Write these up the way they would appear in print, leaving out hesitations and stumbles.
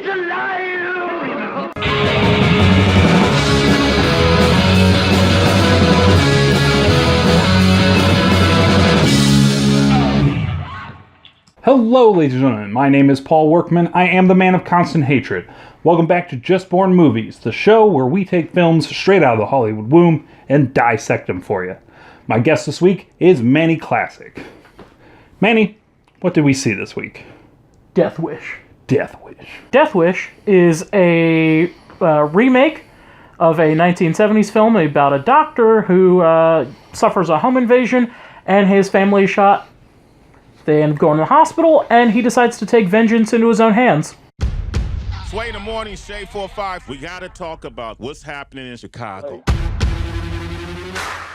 He's alive! Hello, ladies and gentlemen. My name is Paul Workman. I am the man of constant hatred. Welcome back to Just Born Movies, the show where we take films straight out of the Hollywood womb and dissect them for you. My guest this week is Manny Classic. Manny, what did we see this week? Death Wish. Death Wish. Death Wish is a remake of a 1970s film about a doctor who suffers a home invasion and his family is shot. They end up going to the hospital, and he decides to take vengeance into his own hands. Sway in the morning, Shade 4-5. We gotta talk about what's happening in Chicago.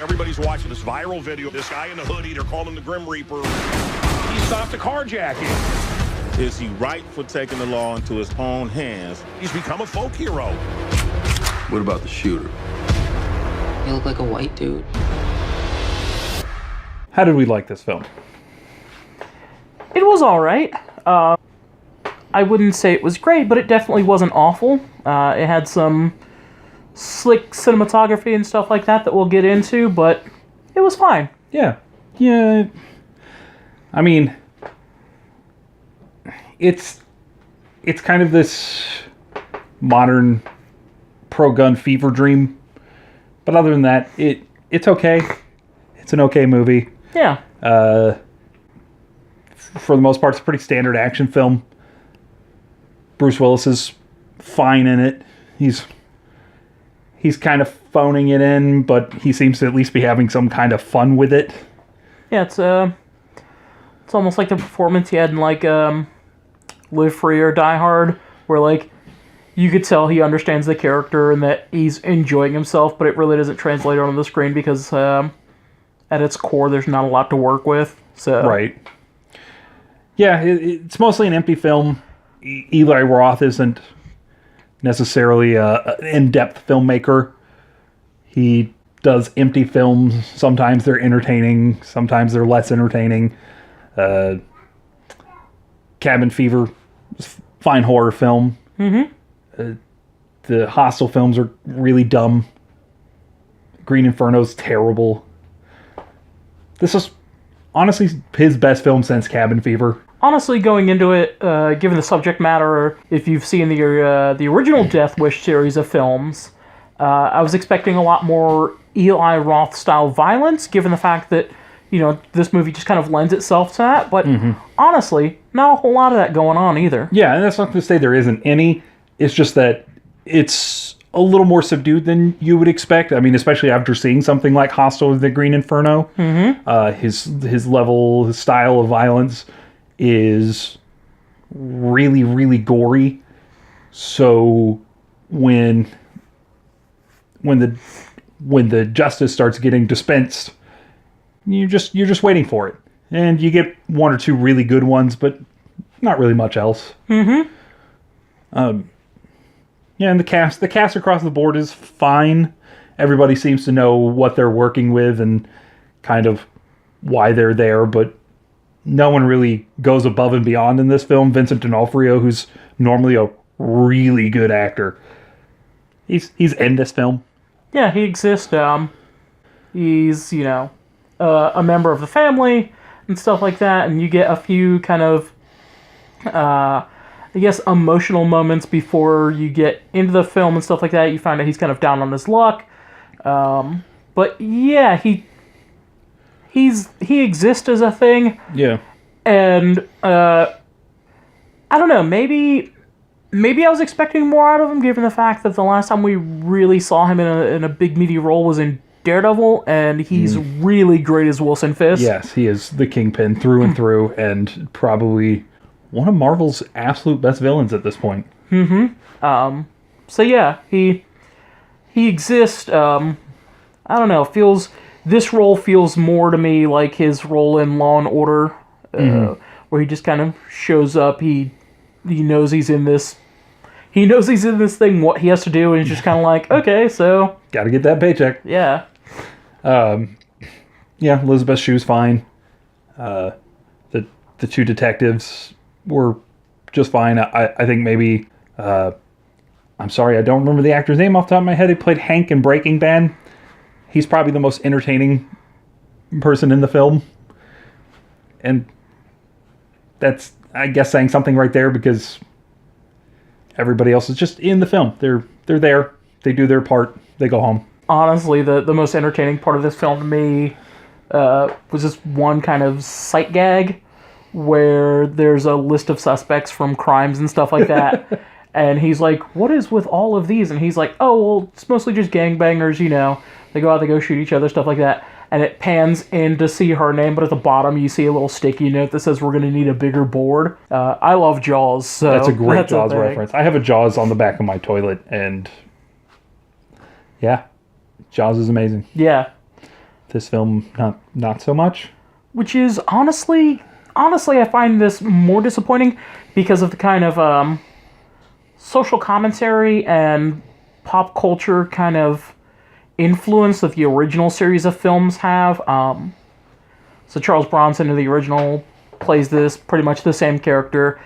Everybody's watching this viral video of this guy in the hoodie. They're calling him the Grim Reaper. He stopped a carjacking. Is he right for taking the law into his own hands? He's become a folk hero. What about the shooter? You look like a white dude. How did we like this film? It was alright. I wouldn't say it was great, but it definitely wasn't awful. It had some slick cinematography and stuff like that we'll get into, but it was fine. Yeah. I mean, it's kind of this modern pro-gun fever dream. But other than that, it's okay. It's an okay movie. Yeah. For the most part, it's a pretty standard action film. Bruce Willis is fine in it. He's kind of phoning it in, but he seems to at least be having some kind of fun with it. Yeah, it's almost like the performance he had in Live Free or Die Hard, where you could tell he understands the character and that he's enjoying himself, but it really doesn't translate on the screen because at its core there's not a lot to work with. So right. Yeah, it's mostly an empty film. Eli Roth isn't necessarily an in-depth filmmaker. He does empty films. Sometimes they're entertaining. Sometimes they're less entertaining. Cabin Fever, fine horror film. Mm-hmm. The Hostel films are really dumb. Green Inferno's terrible. This is honestly his best film since Cabin Fever. Honestly, going into it, given the subject matter, if you've seen the original Death Wish series of films, I was expecting a lot more Eli Roth style violence, given the fact that this movie just kind of lends itself to that. But honestly, not a whole lot of that going on either. Yeah, and that's not to say there isn't any. It's just that it's a little more subdued than you would expect. I mean, especially after seeing something like Hostel of the Green Inferno. Mm-hmm. His level, his style of violence is really, really gory. So when the justice starts getting dispensed, you're just waiting for it, and you get one or two really good ones, but not really much else. Mm-hmm. Yeah, and the cast across the board is fine. Everybody seems to know what they're working with and kind of why they're there, but no one really goes above and beyond in this film. Vincent D'Onofrio, who's normally a really good actor, he's in this film. Yeah, he exists. He's a member of the family and stuff like that, and you get a few kind of emotional moments before you get into the film and stuff like that. You find out he's kind of down on his luck, but yeah, he exists as a thing. Yeah. And I don't know, maybe I was expecting more out of him, given the fact that the last time we really saw him in a big meaty role was in Daredevil, and he's really great as Wilson Fisk. Yes, he is the Kingpin through and through, and probably one of Marvel's absolute best villains at this point. Mm-hmm. So yeah, he exists. I don't know, this role feels more to me like his role in Law and Order, where he just kind of shows up. He knows he's in this. He knows he's in this thing. What he has to do, and he's just kind of like, okay, so got to get that paycheck. Yeah. Yeah, Elizabeth Shue's fine. The two detectives were just fine. I think maybe I'm sorry, I don't remember the actor's name off the top of my head. He played Hank in Breaking Bad. He's probably the most entertaining person in the film. And that's, I guess, saying something right there, because everybody else is just in the film. They're there. They do their part. They go home. Honestly, the most entertaining part of this film to me was this one kind of sight gag where there's a list of suspects from crimes and stuff like that. And he's like, what is with all of these? And he's like, oh, well, it's mostly just gangbangers, you know. They go out, they go shoot each other, stuff like that. And it pans in to see her name, but at the bottom you see a little sticky note that says, we're going to need a bigger board. I love Jaws, so that's a great Jaws reference. I have a Jaws on the back of my toilet, and yeah, Jaws is amazing. Yeah. This film, not so much. Which is, honestly, I find this more disappointing because of the kind of social commentary and pop culture kind of influence that the original series of films have. So Charles Bronson in the original plays this pretty much the same character.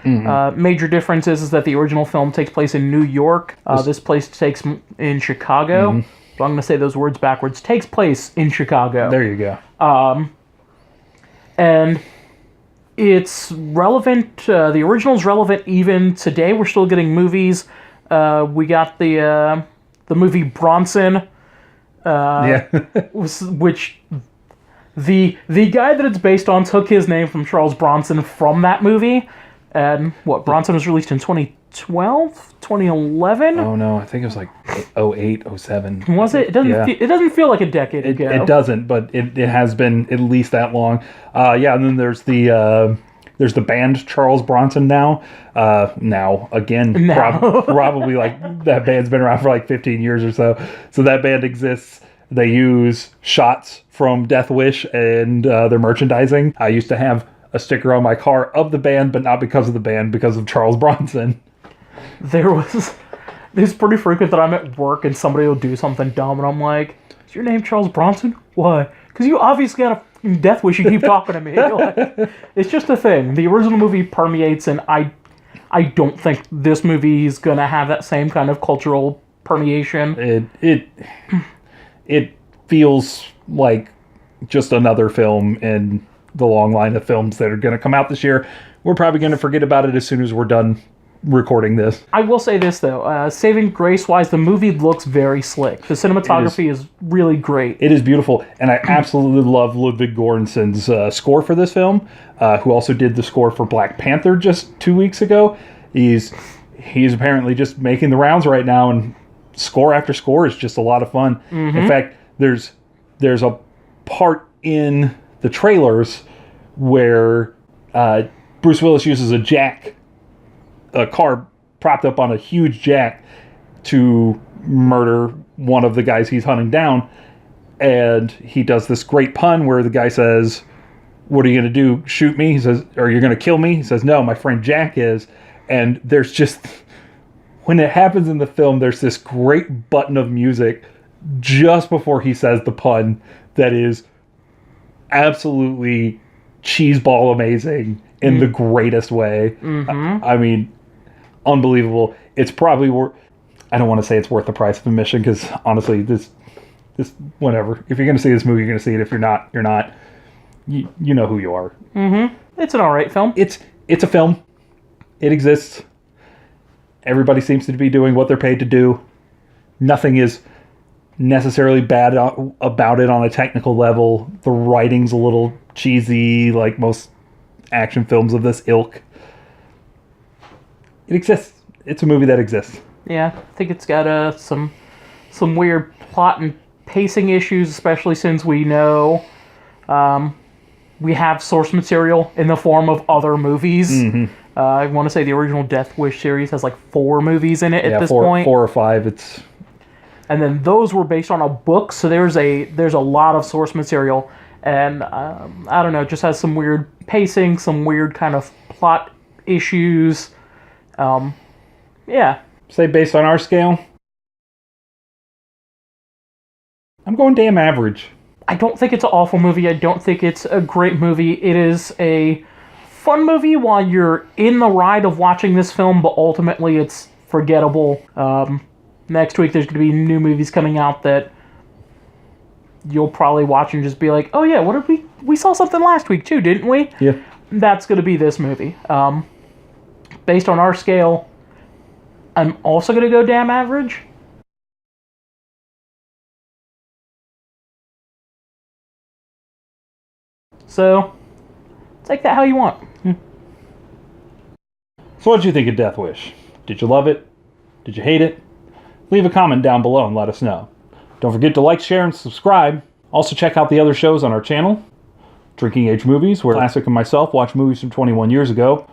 Major difference is that the original film takes place in New York. This place takes in Chicago. So I'm going to say those words backwards. Takes place in Chicago. There you go. And it's relevant. The original's relevant even today. We're still getting movies. We got the movie Bronson. Which the guy that it's based on took his name from Charles Bronson from that movie. And Bronson was released in 2012, 2011. Oh no, I think it was like 08, 07. Was it? It doesn't feel like a decade ago. It doesn't, but it has been at least that long. And then there's the band Charles Bronson now. Probably like that band's been around for like 15 years or so. So that band exists. They use shots from Death Wish and their merchandising. I used to have a sticker on my car of the band, but not because of the band, because of Charles Bronson. It's pretty frequent that I'm at work and somebody will do something dumb and I'm like, is your name Charles Bronson? Why? Because you obviously got a Death Wish, you keep talking to me. Like, it's just a thing. The original movie permeates, and I don't think this movie is going to have that same kind of cultural permeation. It feels like just another film in the long line of films that are going to come out this year. We're probably going to forget about it as soon as we're done recording this. I will say this, though. Saving grace-wise, the movie looks very slick. The cinematography is really great. It is beautiful, and I absolutely love Ludwig Göransson's score for this film, who also did the score for Black Panther just 2 weeks ago. He's apparently just making the rounds right now, and score after score is just a lot of fun. In fact, there's a part in the trailers where Bruce Willis uses a car propped up on a huge jack to murder one of the guys he's hunting down. And he does this great pun where the guy says, what are you going to do? Shoot me? He says, or you're going to kill me? He says, no, my friend Jack is. And there's just, when it happens in the film, there's this great button of music just before he says the pun that is absolutely cheeseball amazing in the greatest way. I mean, unbelievable. It's probably worth, I don't want to say it's worth the price of admission, because honestly, this whatever. If you're going to see this movie, you're going to see it. If you're not, you're not. You know who you are. It's an alright film. It's a film. It exists. Everybody seems to be doing what they're paid to do. Nothing is necessarily bad about it on a technical level. The writing's a little cheesy, like most action films of this ilk. It exists. It's a movie that exists. Yeah, I think it's got some weird plot and pacing issues, especially since we know we have source material in the form of other movies. I want to say the original Death Wish series has like 4 movies in it at this point. 4 or 5. And then those were based on a book, so there's a lot of source material, and I don't know, it just has some weird pacing, some weird kind of plot issues. Yeah. Say based on our scale, I'm going damn average. I don't think it's an awful movie. I don't think it's a great movie. It is a fun movie while you're in the ride of watching this film, but ultimately it's forgettable. Next week there's going to be new movies coming out that you'll probably watch and just be like, oh yeah, what did we saw something last week too, didn't we? Yeah. That's going to be this movie. Based on our scale, I'm also going to go damn average. So, take that how you want. So what did you think of Death Wish? Did you love it? Did you hate it? Leave a comment down below and let us know. Don't forget to like, share, and subscribe. Also check out the other shows on our channel. Drinking Age Movies, where Classic and myself watch movies from 21 years ago.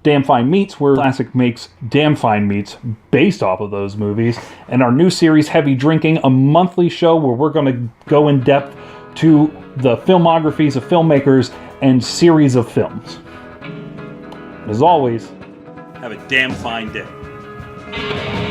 Damn Fine Meats, where Classic makes damn fine meats based off of those movies. And our new series, Heavy Drinking, a monthly show where we're going to go in depth to the filmographies of filmmakers and series of films. As always, have a damn fine day.